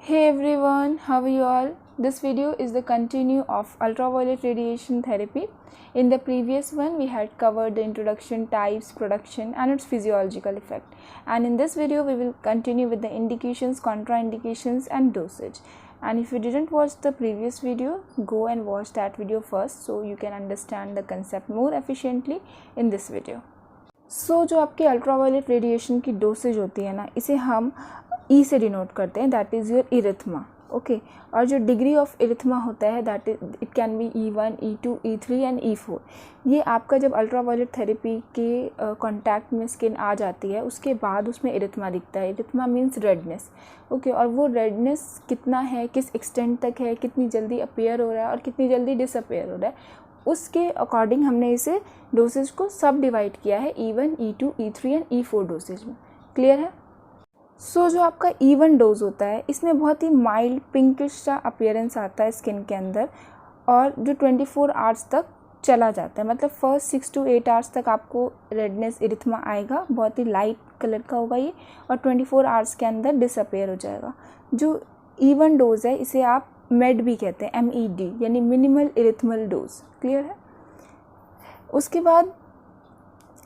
Hey everyone, how are you all? This video is the continue of ultraviolet radiation therapy. In the previous one, we had covered the introduction, types, production and its physiological effect. And in this video, we will continue with the indications, contraindications and dosage. And if you didn't watch the previous video, go and watch that video first so you can understand the concept more efficiently in this video. जो आपकी ultraviolet radiation की dosage होती है ना, इसे हम ई से denote करते हैं, that is your erythema. Okay, और जो डिग्री ऑफ इरिथमा होता है that is it can be E1, E2, E3 and E4. ये आपका जब अल्ट्रावायलेट थेरेपी के कांटेक्ट में स्किन आ जाती है उसके बाद उसमें इरिथमा दिखता है. Erythema means redness. ओके, और वो रेडनेस कितना है, किस एक्सटेंट तक है, कितनी जल्दी अपेयर हो रहा है और कितनी जल्दी डिसअपेयर हो रहा है, उसके अकॉर्डिंग हमने इसे डोसेज को सब डिवाइड किया है E1, E2, E3 and E4 dosage में. क्लियर है? जो आपका E1 डोज होता है इसमें बहुत ही माइल्ड पिंकिश सा अपीयरेंस आता है स्किन के अंदर और जो 24 आवर्स तक चला जाता है. मतलब फर्स्ट 6 to 8 आवर्स तक आपको रेडनेस इरिथमा आएगा, बहुत ही लाइट कलर का होगा ये, और 24 आवर्स के अंदर डिसअपेयर हो जाएगा. जो E1 डोज है इसे आप MED भी कहते हैं, MED यानी मिनिमल इरिथमल डोज. क्लियर है? उसके बाद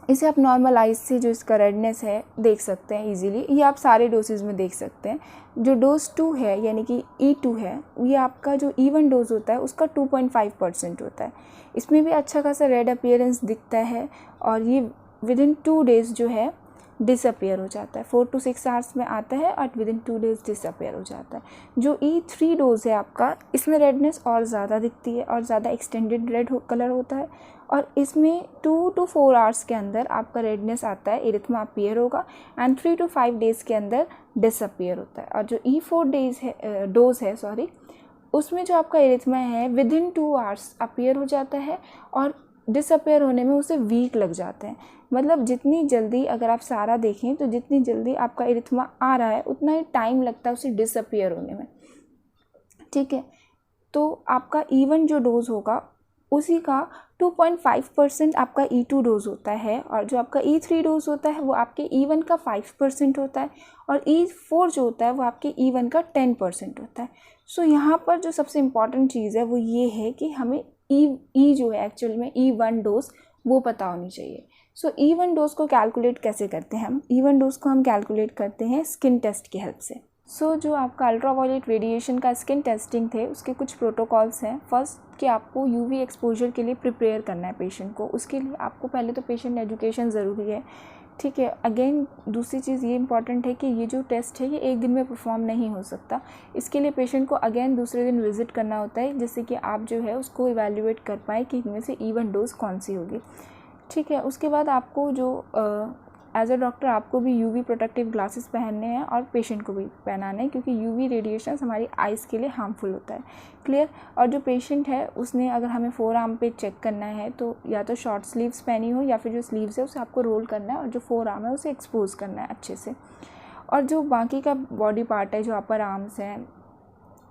इसे आप नॉर्मल आइज से जो इसका रेडनेस है देख सकते हैं इजीली. ये आप सारे डोसेज में देख सकते हैं. जो डोज 2 है यानी कि E2 है, ये आपका जो E1 डोज होता है उसका 2.5% होता है. इसमें भी अच्छा खासा रेड अपीयरेंस दिखता है और ये विद इन 2 डेज़ जो है डिसअपेयर हो जाता है. 4 to 6 आवर्स में आता है और विद इन 2 डेज़ डिसअपेयर हो जाता है. जो E3 डोज है आपका, इसमें रेडनेस और ज़्यादा दिखती है और ज़्यादा एक्सटेंडेड रेड कलर होता है और इसमें 2 to 4 आवर्स के अंदर आपका रेडनेस आता है, इरिथमा अपीयर होगा एंड 3 to 5 डेज़ के अंदर डिसअपेयर होता है. और जो E4 डोज है उसमें जो आपका इरिथमा है विद इन 2 आवर्स अपीयर हो जाता है और डिसअपेयर होने में उसे वीक लग जाते हैं. मतलब जितनी जल्दी, अगर आप सारा देखें तो जितनी जल्दी आपका इरिथमा आ रहा है उतना ही टाइम लगता है उसे डिसअपेयर होने में. ठीक है, तो आपका E1 जो डोज़ होगा उसी का 2.5% आपका E2 डोज़ होता है और जो आपका E3 डोज़ होता है वो आपके E1 का 5% होता है और E4 जो होता है वो आपके E1 का 10% होता है. यहाँ पर जो सबसे इम्पॉर्टेंट चीज़ है वो ये है कि हमें ई जो है एक्चुअल में E1 डोज वो पता होनी चाहिए. E1 डोज को कैलकुलेट कैसे करते हैं हम? E1 डोज को हम कैलकुलेट करते हैं स्किन टेस्ट की हेल्प से. जो आपका अल्ट्रावायलेट रेडिएशन का स्किन टेस्टिंग थे उसके कुछ प्रोटोकॉल्स हैं. फर्स्ट कि आपको UV एक्सपोजर के लिए प्रिपेयर करना है पेशेंट को. उसके लिए आपको पहले तो पेशेंट एजुकेशन ज़रूरी है. ठीक है, अगेन दूसरी चीज़ ये इंपॉर्टेंट है कि ये जो टेस्ट है ये एक दिन में परफॉर्म नहीं हो सकता. इसके लिए पेशेंट को अगेन दूसरे दिन विज़िट करना होता है जिससे कि आप जो है उसको इवैल्यूएट कर पाएँ कि इनमें से E1 डोज कौन सी होगी. ठीक है, उसके बाद आपको जो एज अ डॉक्टर आपको भी UV प्रोटेक्टिव ग्लासेस पहनने हैं और पेशेंट को भी पहनाने हैं क्योंकि UV रेडिएशन हमारी आइज़ के लिए हार्मफुल होता है. क्लियर? और जो पेशेंट है उसने अगर हमें फोर आर्म पे चेक करना है तो या तो शॉर्ट स्लीव्स पहनी हो या फिर जो स्लीव्स है उसे आपको रोल करना है और जो फोर आर्म है उसे एक्सपोज करना है अच्छे से. और जो बाकी का बॉडी पार्ट है, जो अपर आर्म्स हैं,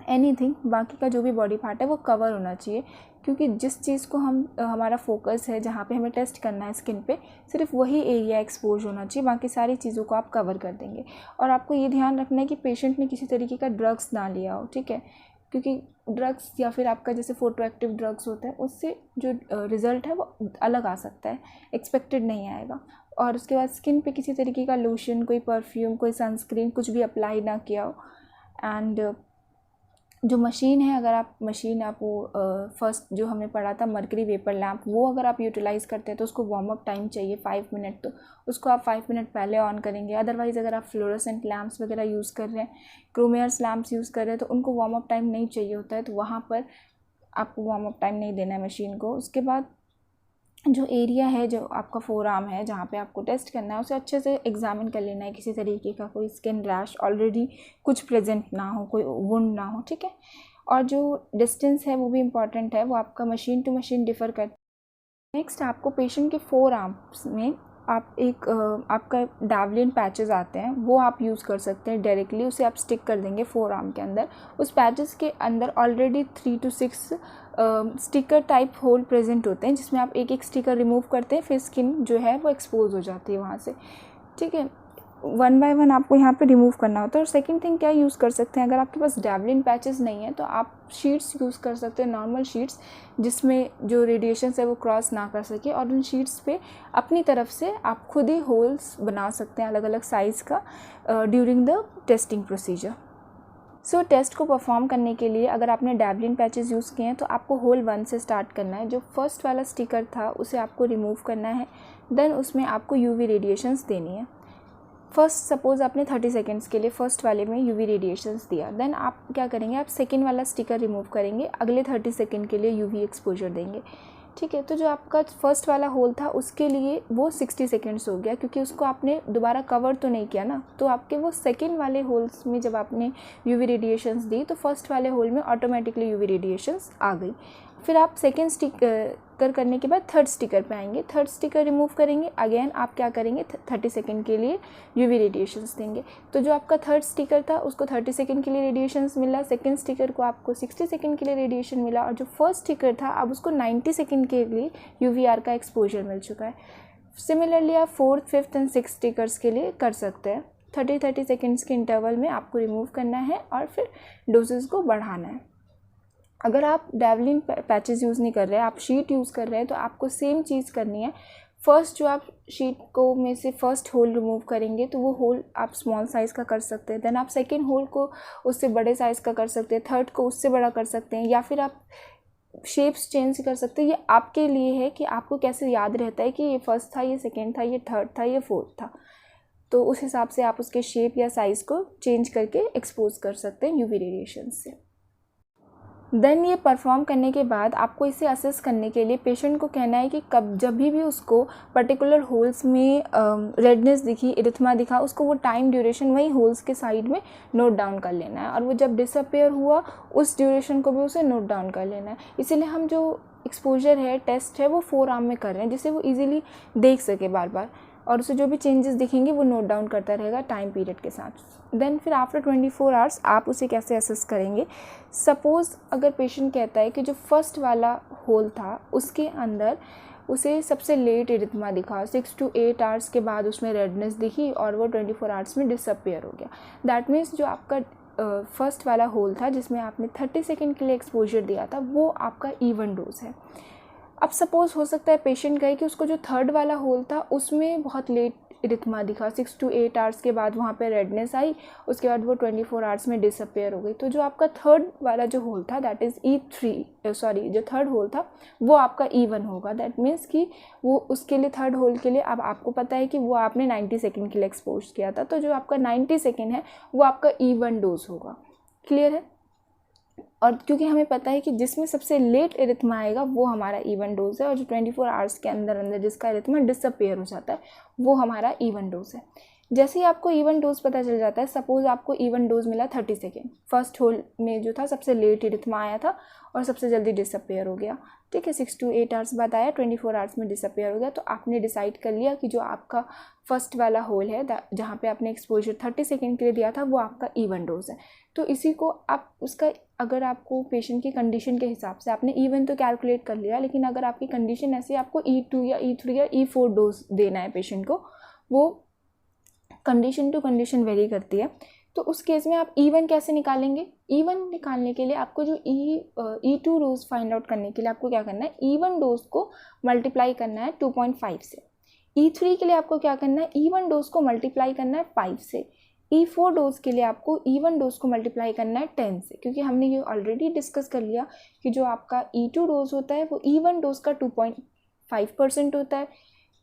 एनीथिंग, बाकी का जो भी बॉडी पार्ट है वो कवर होना चाहिए क्योंकि जिस चीज़ को हमारा फोकस है, जहाँ पे हमें टेस्ट करना है स्किन पे, सिर्फ वही एरिया एक्सपोज होना चाहिए, बाकी सारी चीज़ों को आप कवर कर देंगे. और आपको ये ध्यान रखना है कि पेशेंट ने किसी तरीके का ड्रग्स ना लिया हो. ठीक है, क्योंकि ड्रग्स या फिर आपका जैसे फोटो एक्टिव ड्रग्स होता है उससे जो रिज़ल्ट है वो अलग आ सकता है, एक्सपेक्टेड नहीं आएगा. और उसके बाद स्किन पे किसी तरीके का लोशन, कोई परफ्यूम, कोई सनस्क्रीन कुछ भी अप्लाई ना किया हो. एंड जो मशीन है, अगर आप मशीन आप वो फर्स्ट जो हमने पढ़ा था मर्करी वेपर लैम्प, वो अगर आप यूटिलाइज़ करते हैं तो उसको वार्म अप टाइम चाहिए 5 मिनट, तो उसको आप 5 मिनट पहले ऑन करेंगे. अदरवाइज़ अगर आप फ्लोरोसेंट लैम्प्स वगैरह यूज़ कर रहे हैं, क्रोमेयर्स लैम्प्स यूज़ कर रहे हैं तो उनको वार्म अप टाइम नहीं चाहिए होता है, तो वहाँ पर आपको वार्म अप टाइम नहीं देना है मशीन को. उसके बाद जो एरिया है, जो आपका फोर आर्म है जहाँ पे आपको टेस्ट करना है, उसे अच्छे से एग्जामिन कर लेना है. किसी तरीके का कोई स्किन रैश ऑलरेडी कुछ प्रेजेंट ना हो, कोई वुंड ना हो. ठीक है, और जो डिस्टेंस है वो भी इम्पॉर्टेंट है, वो आपका मशीन टू मशीन डिफ़र करता है. नेक्स्ट आपको पेशेंट के फोर आर्म्स में आप आपका डावलिन पैचेस आते हैं वो आप यूज़ कर सकते हैं डायरेक्टली. उसे आप स्टिक कर देंगे फोर आर्म के अंदर. उस पैचेस के अंदर already 3 to 6 sticker type hole present होते हैं जिसमें आप एक एक स्टिकर रिमूव करते हैं, फिर स्किन जो है वो एक्सपोज हो जाती है वहाँ से. ठीक है, वन बाय वन आपको यहाँ पे रिमूव करना होता है। और सेकंड थिंग क्या यूज़ कर सकते हैं, अगर आपके पास डेवलिन पैचेस नहीं है तो आप शीट्स यूज़ कर सकते हैं, नॉर्मल शीट्स जिसमें जो रेडिएशन है वो क्रॉस ना कर सके, और उन शीट्स पे अपनी तरफ से आप खुद ही होल्स बना सकते हैं अलग अलग साइज़ का during the testing procedure. So test को परफॉर्म करने के लिए अगर आपने डेवलिन पैचेस यूज़ किए हैं तो आपको होल 1 से स्टार्ट करना है। जो फर्स्ट वाला स्टिकर था उसे आपको रिमूव करना है, देन उसमें आपको यूवी रेडिएशंस देनी है। फर्स्ट सपोज़ आपने 30 सेकेंड्स के लिए फर्स्ट वाले में यूवी रेडिएशंस दिया, देन आप क्या करेंगे, आप सेकेंड वाला स्टिकर रिमूव करेंगे, अगले 30 सेकेंड के लिए यूवी एक्सपोजर देंगे। ठीक है, तो जो आपका फर्स्ट वाला होल था उसके लिए वो 60 सेकेंड्स हो गया, क्योंकि उसको आपने दोबारा कवर तो नहीं किया ना, तो आपके वो सेकेंड वाले होल्स में जब आपने यूवी रेडिएशंस दी तो फर्स्ट वाले होल में ऑटोमेटिकली यूवी रेडिएशंस आ गई। फिर आप सेकेंड स्टिकर करने के बाद थर्ड स्टिकर पे आएंगे, थर्ड स्टिकर रिमूव करेंगे, अगेन आप क्या करेंगे 30 सेकेंड के लिए यूवी रेडिएशंस देंगे। तो जो आपका थर्ड स्टिकर था उसको 30 सेकेंड के लिए रेडिएशंस मिला, सेकेंड स्टिकर को आपको 60 सेकेंड के लिए रेडिएशन मिला, और जो फर्स्ट स्टिकर था अब उसको 90 सेकेंड के लिए यूवीआर का एक्सपोजर मिल चुका है। सिमिलरली आप fourth, fifth and six stickers के लिए कर सकते हैं। 30 सेकेंड्स के इंटरवल में आपको रिमूव करना है और फिर डोजेस को बढ़ाना है। अगर आप डेवलिन पैचेस यूज़ नहीं कर रहे हैं, आप शीट यूज़ कर रहे हैं, तो आपको सेम चीज़ करनी है। फर्स्ट जो आप शीट को में से फर्स्ट होल रिमूव करेंगे तो वो होल आप स्मॉल साइज़ का कर सकते हैं, देन आप सेकेंड होल को उससे बड़े साइज़ का कर सकते हैं, थर्ड को उससे बड़ा कर सकते हैं, या फिर आप शेप्स चेंज कर सकते हैं। ये आपके लिए है कि आपको कैसे याद रहता है कि ये फर्स्ट था, ये सेकेंड था, ये थर्ड था, ये फोर्थ था, तो उस हिसाब से आप उसके शेप या साइज़ को चेंज करके एक्सपोज कर सकते हैं यूवी रेडिएशन से। देन ये परफॉर्म करने के बाद आपको इसे असेस करने के लिए पेशेंट को कहना है कि कब जब भी उसको पर्टिकुलर होल्स में रेडनेस दिखी, इरिथमा दिखा, उसको वो टाइम ड्यूरेशन वही होल्स के साइड में नोट डाउन कर लेना है, और वो जब डिसअपेयर हुआ उस ड्यूरेशन को भी उसे नोट डाउन कर लेना है। इसीलिए हम जो एक्सपोजर है, टेस्ट है, वो 4 आर्म में कर रहे हैं, जिससे वो ईजिली देख सके बार बार, और उसे जो भी चेंजेस दिखेंगे वो नोट डाउन करता रहेगा टाइम पीरियड के साथ। देन फिर आफ्टर 24 आवर्स आप उसे कैसे असेस करेंगे। सपोज़ अगर पेशेंट कहता है कि जो फर्स्ट वाला होल था उसके अंदर उसे सबसे लेट इरिथमा दिखा, 6 to 8 आवर्स के बाद उसमें रेडनेस दिखी और वो 24 आवर्स में डिसअपेयर हो गया, दैट मीन्स जो आपका फर्स्ट वाला होल था जिसमें आपने 30 सेकेंड के लिए एक्सपोजर दिया था वो आपका इवन डोज है। अब सपोज़ हो सकता है पेशेंट कहे कि उसको जो थर्ड वाला होल था उसमें बहुत लेट इरिथमा दिखा, 6 to 8 आवर्स के बाद वहाँ पे रेडनेस आई, उसके बाद वो 24 आवर्स में डिसअपेयर हो गई। तो जो आपका थर्ड वाला जो होल था दैट इज़ जो थर्ड होल था वो आपका E1 होगा। दैट मीन्स कि वो उसके लिए थर्ड होल के लिए अब आपको पता है कि वो आपने 90 सेकेंड के लिए एक्सपोज किया था, तो जो आपका 90 सेकेंड है वो आपका E1 डोज होगा। क्लियर है? और क्योंकि हमें पता है कि जिसमें सबसे लेट इरिथमा आएगा वो हमारा E1 डोज है, और जो 24 आवर्स के अंदर जिसका इरिथमा डिसअपेयर हो जाता है वो हमारा E1 डोज है। जैसे ही आपको E1 डोज पता चल जाता है, सपोज आपको E1 डोज मिला 30 सेकेंड, फर्स्ट होल में जो था सबसे लेट इरिथमा आया था और सबसे जल्दी डिसअपेयर हो गया, ठीक है, 6 to 8 आवर्स बाद आया, 24 आवर्स में डिसअपेयर हो गया, तो आपने डिसाइड कर लिया कि जो आपका फर्स्ट वाला होल है जहाँ पे आपने एक्सपोजर 30 सेकेंड के लिए दिया था वो आपका E1 डोज है। तो इसी को आप उसका, अगर आपको पेशेंट की कंडीशन के हिसाब से आपने E1 तो कैलकुलेट कर लिया, लेकिन अगर आपकी कंडीशन ऐसी आपको E2 या E3 या E4 डोज देना है पेशेंट को, वो कंडीशन टू कंडीशन वेरी करती है, तो उस केस में आप E1 कैसे निकालेंगे। E1 निकालने के लिए आपको जो E2 डोज फाइंड आउट करने के लिए आपको क्या करना है, E1 डोज को मल्टीप्लाई करना है 2.5 से। E3 के लिए आपको क्या करना है, E1 डोज को मल्टीप्लाई करना है 5 से। E4 डोज के लिए आपको E1 डोज को मल्टीप्लाई करना है 10 से, क्योंकि हमने ये ऑलरेडी डिस्कस कर लिया कि जो आपका E2 डोज होता है वो E1 डोज का 2.5% होता है,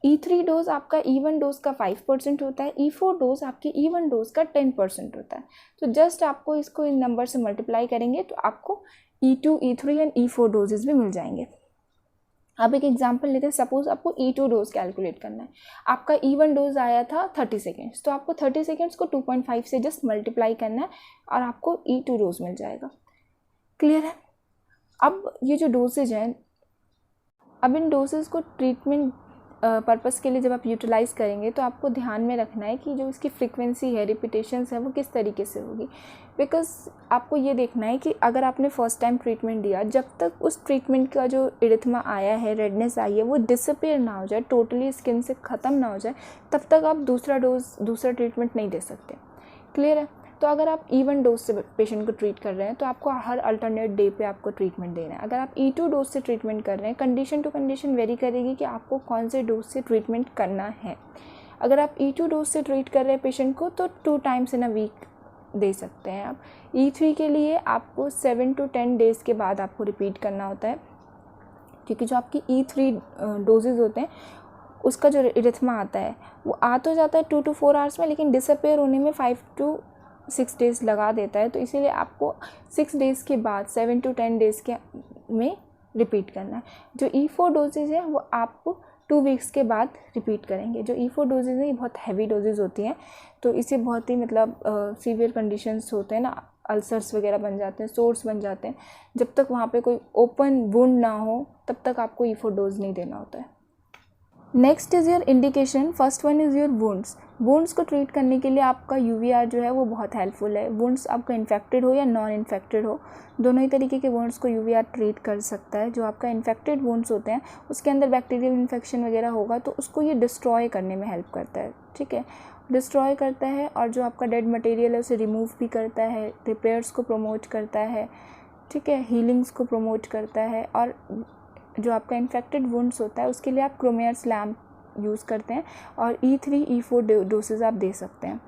E3 डोज आपका E1 डोज का 5% होता है, E4 डोज आपकी E1 डोज का 10% होता है। तो जस्ट आपको इसको इन नंबर से मल्टीप्लाई करेंगे तो आपको E2, E3 and E4 doses भी मिल जाएंगे। अब एक एग्जांपल लेते हैं, सपोज आपको E2 डोज कैलकुलेट करना है, आपका E1 डोज आया था 30 सेकेंड्स, तो आपको 30 सेकेंड्स को 2.5 से जस्ट मल्टीप्लाई करना है और आपको E2 डोज मिल जाएगा। क्लियर है? अब ये जो डोजेज हैं, अब इन डोजेज को ट्रीटमेंट पर्पस के लिए जब आप यूटिलाइज़ करेंगे तो आपको ध्यान में रखना है कि जो इसकी फ्रीक्वेंसी है, रिपीटेशंस है, वो किस तरीके से होगी। बिकॉज आपको ये देखना है कि अगर आपने फर्स्ट टाइम ट्रीटमेंट दिया, जब तक उस ट्रीटमेंट का जो इरिथमा आया है, रेडनेस आई है, वो डिसअपीयर ना हो जाए, टोटली स्किन से ख़त्म ना हो जाए, तब तक आप दूसरा ट्रीटमेंट नहीं दे सकते। क्लियर है? तो अगर आप E1 डोज से पेशेंट को ट्रीट कर रहे हैं तो आपको हर अल्टरनेट डे पे आपको ट्रीटमेंट देना है। अगर आप E2 डोज से ट्रीटमेंट कर रहे हैं, कंडीशन टू कंडीशन वेरी करेगी कि आपको कौन से डोज से ट्रीटमेंट करना है। अगर आप E2 डोज से ट्रीट कर रहे हैं पेशेंट को तो 2 टाइम्स इन अ वीक दे सकते हैं आप। E3 के लिए आपको 7 to 10 डेज़ के बाद आपको रिपीट करना होता है, क्योंकि जो आपकी E3 डोजेज़ होते हैं उसका जो इरिथमा आता है वो आ तो जाता है 2 to 4 आवर्स में, लेकिन डिसअपेयर होने में 5 to 6 डेज़ लगा देता है। तो इसीलिए आपको 6 डेज़ के बाद 7 to 10 डेज़ के में रिपीट करना है। जो E4 डोजेज़ है वो आप 2 वीक्स के बाद रिपीट करेंगे। जो E4 डोजेज़ हैं ये बहुत हैवी डोजेज़ होती हैं, तो इससे बहुत ही मतलब सीवियर कंडीशंस होते हैं ना, अल्सर्स वगैरह बन जाते हैं, सोर्स बन जाते हैं। जब तक वहाँ पे कोई ओपन वुंड ना हो तब तक आपको E4 डोज नहीं देना होता है। Next is your indication. First one is your wounds. Wounds को ट्रीट करने के लिए आपका UVR जो है वो बहुत हेल्पफुल है। वुंड्स आपका इन्फेक्टेड हो या नॉन इन्फेक्टेड हो, दोनों ही तरीके के वुंड्स को UVR ट्रीट कर सकता है। जो आपका इन्फेक्टेड वुंड्स होते हैं उसके अंदर बैक्टीरियल इन्फेक्शन वगैरह होगा तो उसको ये डिस्ट्रॉय करने में हेल्प करता है। ठीक है, डिस्ट्रॉय करता है, और जो आपका डेड मटेरियल है उसे रिमूव भी करता है, रिपेयर्स को प्रमोट करता है, ठीक है, हीलिंग्स को प्रमोट करता है। और जो आपका इन्फेक्टेड वुंड्स होता है उसके लिए आप क्रोमेयर्स लैम्प यूज़ करते हैं और E3 E4 डोसेज आप दे सकते हैं।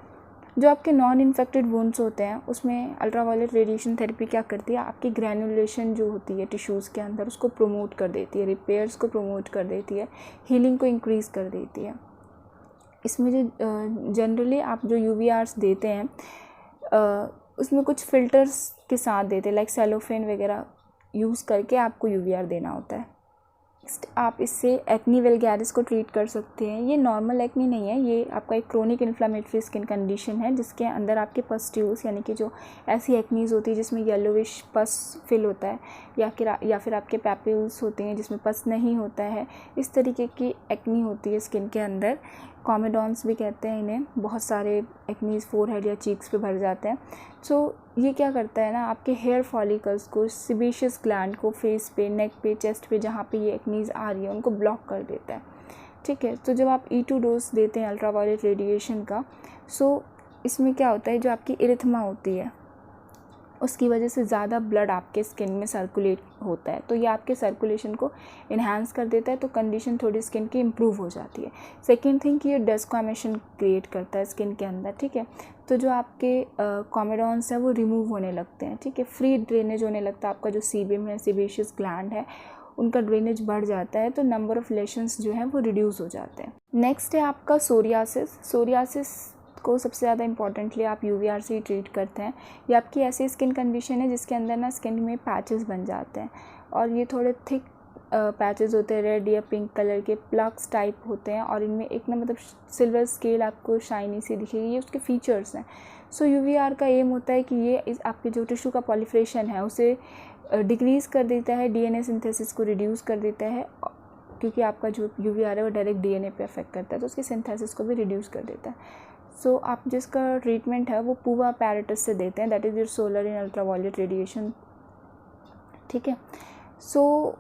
जो आपके नॉन इन्फेक्टेड वुंड्स होते हैं उसमें अल्ट्रावायलेट रेडिएशन थेरेपी क्या करती है, आपकी ग्रैनुलेशन जो होती है टिश्यूज़ के अंदर उसको प्रमोट कर देती है, रिपेयर्स को प्रमोट कर देती है, हीलिंग को इंक्रीज़ कर देती है। इसमें जो जनरली आप जो UVRs देते हैं उसमें कुछ फ़िल्टर्स के साथ देते हैं, लाइक सेलोफेन वगैरह यूज़ करके आपको UVR देना होता है। नेक्स्ट आप इससे एक्नी वल्गैरिस को ट्रीट कर सकते हैं। ये नॉर्मल एक्नी नहीं है, ये आपका एक क्रोनिक इन्फ्लेमेटरी स्किन कंडीशन है जिसके अंदर आपके पस्ट्यूल्स यानी कि जो ऐसी एक्नीज़ होती है जिसमें येलोविश पस फिल होता है, या फिर आपके पैप्यूल्स होते हैं जिसमें पस नहीं होता है, इस तरीके की एक्नी होती है स्किन के अंदर। कॉमेडॉन्स भी कहते हैं इन्हें। बहुत सारे एक्नीज़ फोरहेड या चीक्स पे भर जाते हैं। सो ये क्या करता है ना, आपके हेयर फॉलिकल्स को, सिबेशियस ग्लैंड को फेस पे, नेक पे, चेस्ट पे जहाँ पे ये एक्नीज़ आ रही है उनको ब्लॉक कर देता है। ठीक है, तो जब आप E2 डोज देते हैं अल्ट्रावायलेट रेडिएशन का, सो इसमें क्या होता है, जो आपकी इरिथमा होती है उसकी वजह से ज़्यादा ब्लड आपके स्किन में सर्कुलेट होता है, तो ये आपके सर्कुलेशन को इन्हांस कर देता है, तो कंडीशन थोड़ी स्किन की इम्प्रूव हो जाती है। सेकेंड थिंग कि ये डेस्क्वामेशन क्रिएट करता है स्किन के अंदर। ठीक है, तो जो आपके कॉमेडॉन्स हैं वो रिमूव होने लगते हैं। ठीक है, फ्री ड्रेनेज होने लगता है, आपका जो सीबेम है, सिबेशियस ग्लैंड है, उनका ड्रेनेज बढ़ जाता है, तो नंबर ऑफ़ लेशंस जो हैं वो रिड्यूस हो जाते हैं। नेक्स्ट है आपका सोरियासिस। सोरियासिस को सबसे ज़्यादा इंपॉर्टेंटली आप UVR से ही ट्रीट करते हैं। ये आपकी ऐसी स्किन कंडीशन है जिसके अंदर ना स्किन में पैचेस बन जाते हैं, और ये थोड़े थिक पैचेस होते हैं, रेड या पिंक कलर के प्लग्स टाइप होते हैं, और इनमें एक ना मतलब सिल्वर स्केल आपको शाइनी सी दिखेगी, ये उसके फीचर्स हैं। सो UVR का एम होता है कि ये आपके जो टिश्यू का पॉलीफरेशन है उसे डिक्रीज़ कर देता है, DNA सिंथेसिस को रिड्यूस कर देता है, क्योंकि आपका जो UVR है वो डायरेक्ट DNA पे अफेक्ट करता है, तो उसकी सिंथेसिस को भी रिड्यूस कर देता है। सो आप जिसका ट्रीटमेंट है वो पूवा पैरेटस से देते हैं, that is your solar in ultraviolet radiation. ठीक है, सो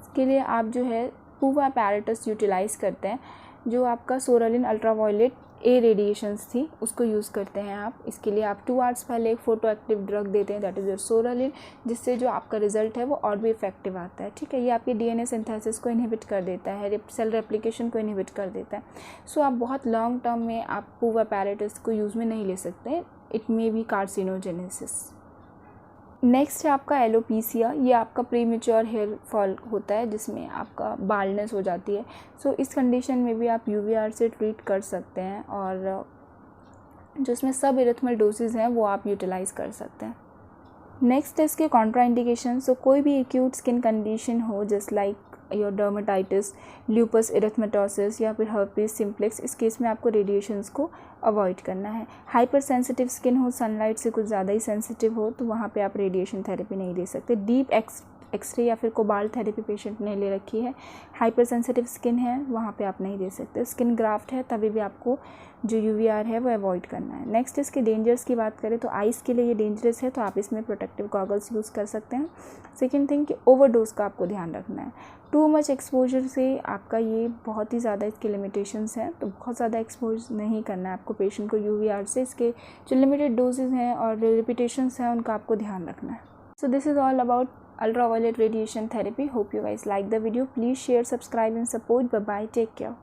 इसके लिए आप जो है पूवा पैरेटस यूटिलाइज़ करते हैं। जो आपका सोलर अल्ट्रावायलेट A रेडिएशंस थी उसको यूज़ करते हैं आप। इसके लिए आप 2 आवर्स पहले एक फोटो एक्टिव ड्रग देते हैं, दैट इज़ योर सोलर, जिससे जो आपका रिजल्ट है वो और भी इफेक्टिव आता है। ठीक है, ये आपके DNA सिंथेसिस को इनहिबिट कर देता है, सेल रेप्लिकेशन को इनहिबिट कर देता है। सो आप बहुत लॉन्ग टर्म में आप पूवा पैरेटस को यूज़ में नहीं ले सकते, it may be carcinogenesis. Next है आपका एलोपीसिया। ये आपका प्रीमेच्योर हेयर फॉल होता है जिसमें आपका बाल्डनेस हो जाती है। सो इस कंडीशन में भी आप UVR से ट्रीट कर सकते हैं, और जो इसमें सब इरिथमल डोसेज हैं वो आप यूटिलाइज़ कर सकते हैं। नेक्स्ट है इसके कॉन्ट्राइंडिकेशन। सो कोई भी एक्यूट स्किन कंडीशन हो just like your dermatitis, lupus erythematosus या फिर हर्पीज सिम्प्लेक्स, इस केस में आपको रेडिएशंस को अवॉइड करना है। हाइपर सेंसिटिव स्किन हो, सनलाइट से कुछ ज़्यादा ही सेंसिटिव हो, तो वहाँ पे आप रेडिएशन थेरेपी नहीं दे सकते। डीप एक्सरे या फिर कोबाल्ट थेरेपी पेशेंट ने ले रखी है, हाइपर सेंसिटिव स्किन है, वहाँ पे आप नहीं दे सकते। स्किन ग्राफ्ट है तभी भी आपको जो UVR है वो अवॉइड करना है। नेक्स्ट इसके डेंजर्स की बात करें तो आइज़ के लिए ये डेंजरस है, तो आप इसमें प्रोटेक्टिव गॉगल्स यूज़ कर सकते हैं। सेकेंड थिंग कि ओवरडोज का आपको ध्यान रखना है। टू मच एक्सपोजर से आपका ये बहुत ही ज़्यादा इसके लिमिटेशंस हैं, तो बहुत ज़्यादा एक्सपोज नहीं करना है आपको पेशेंट को UVR से। इसके जो लिमिटेड डोजेज हैं और रिपीटेशंस हैं उनका आपको ध्यान रखना है। So this is all about ultraviolet radiation therapy. Hope you guys like the video. Please share, subscribe and support. Bye bye, take care.